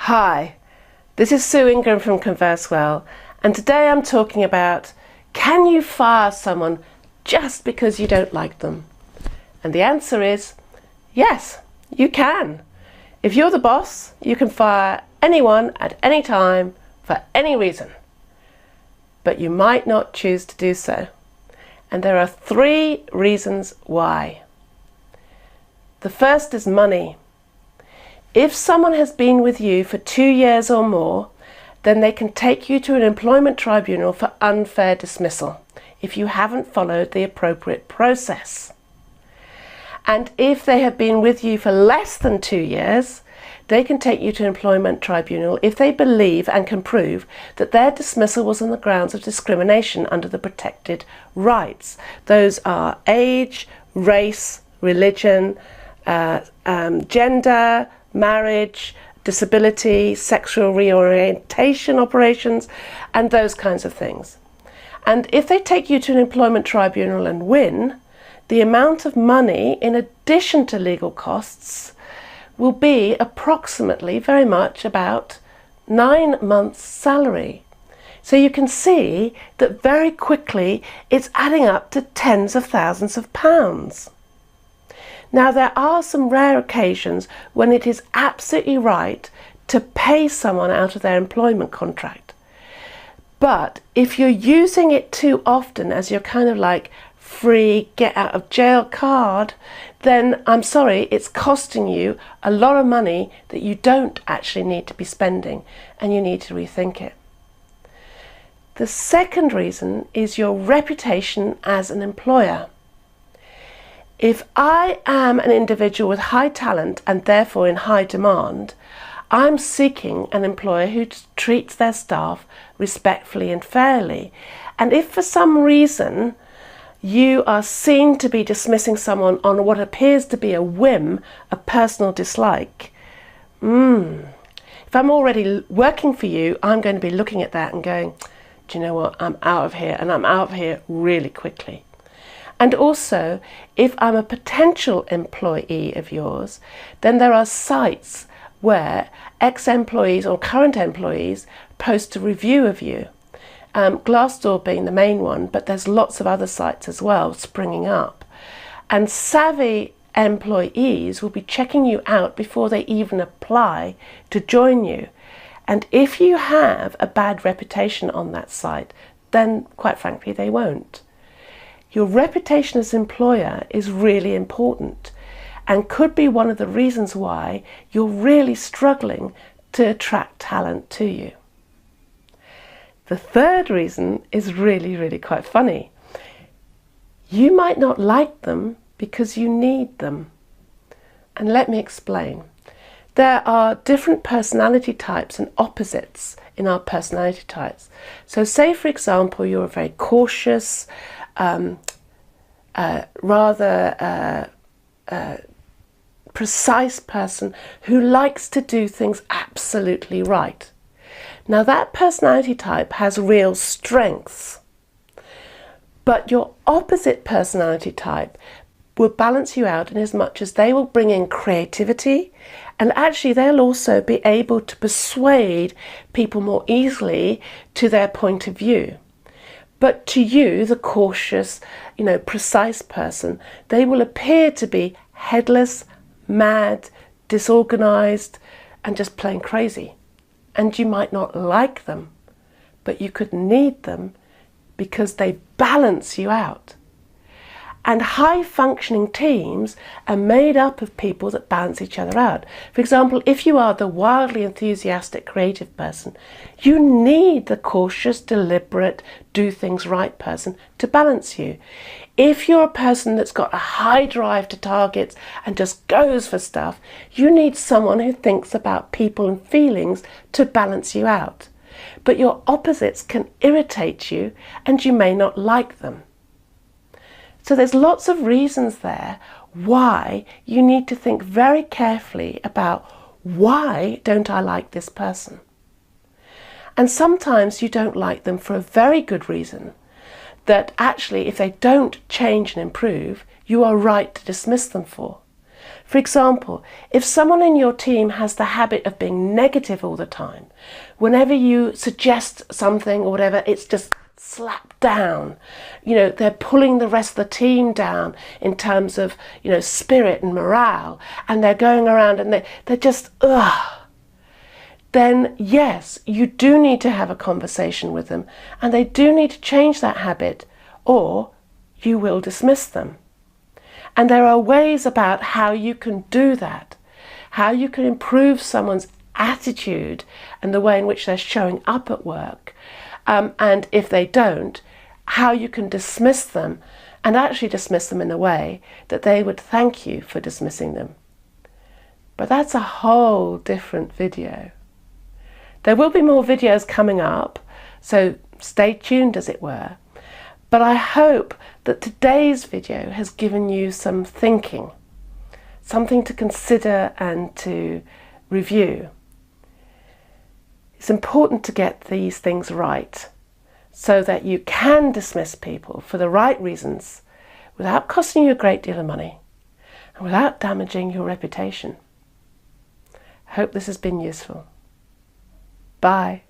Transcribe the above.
Hi, this is Sue Ingram from ConverseWell, and today I'm talking about, can you fire someone just because you don't like them? And the answer is yes, you can. If you're the boss, you can fire anyone at any time for any reason. But you might not choose to do so. And there are 3 reasons why. The first is money. If someone has been with you for 2 years or more, then they can take you to an employment tribunal for unfair dismissal if you haven't followed the appropriate process. And if they have been with you for less than 2 years, they can take you to an employment tribunal if they believe and can prove that their dismissal was on the grounds of discrimination under the protected rights. Those are age, race, religion, gender, marriage, disability, sexual reorientation operations, and those kinds of things. And if they take you to an employment tribunal and win, the amount of money in addition to legal costs will be approximately very much about 9 months' salary. So you can see that very quickly it's adding up to tens of thousands of pounds. Now, there are some rare occasions when it is absolutely right to pay someone out of their employment contract. But if you're using it too often as your kind of like free get out of jail card, then I'm sorry, it's costing you a lot of money that you don't actually need to be spending, and you need to rethink it. The second reason is your reputation as an employer. If I am an individual with high talent and therefore in high demand, I'm seeking an employer who treats their staff respectfully and fairly. And if for some reason you are seen to be dismissing someone on what appears to be a whim, a personal dislike, if I'm already working for you, I'm going to be looking at that and going, do you know what, I'm out of here, and I'm out of here really quickly. And also, if I'm a potential employee of yours, then there are sites where ex-employees or current employees post a review of you. Glassdoor being the main one, but there's lots of other sites as well springing up. And savvy employees will be checking you out before they even apply to join you. And if you have a bad reputation on that site, then quite frankly they won't. Your reputation as an employer is really important and could be one of the reasons why you're really struggling to attract talent to you. The third reason is really quite funny. You might not like them because you need them. And let me explain. There are different personality types and opposites in our personality types. So say, for example, you're a very cautious, rather precise person who likes to do things absolutely right. Now, that personality type has real strengths, but your opposite personality type will balance you out in as much as they will bring in creativity, and actually they'll also be able to persuade people more easily to their point of view. But to you, the cautious, precise person, they will appear to be headless, mad, disorganized, and just plain crazy. And you might not like them, but you could need them because they balance you out. And high-functioning teams are made up of people that balance each other out. For example, if you are the wildly enthusiastic creative person, you need the cautious, deliberate, do things right person to balance you. If you're a person that's got a high drive to targets and just goes for stuff, you need someone who thinks about people and feelings to balance you out. But your opposites can irritate you and you may not like them. So there's lots of reasons there why you need to think very carefully about, why don't I like this person? And sometimes you don't like them for a very good reason, that actually if they don't change and improve, you are right to dismiss them for. For example, if someone in your team has the habit of being negative all the time, whenever you suggest something or whatever, it's just slapped down. You know, they're pulling the rest of the team down in terms of, you know, spirit and morale, and they're going around and they're just, ugh. Then yes, you do need to have a conversation with them, and they do need to change that habit, or you will dismiss them. And there are ways about how you can do that, how you can improve someone's attitude and the way in which they're showing up at work. And if they don't, how you can dismiss them, and actually dismiss them in a way that they would thank you for dismissing them. But that's a whole different video. There will be more videos coming up, so stay tuned, as it were. But I hope that today's video has given you some thinking, something to consider and to review. It's important to get these things right so that you can dismiss people for the right reasons without costing you a great deal of money and without damaging your reputation. I hope this has been useful. Bye.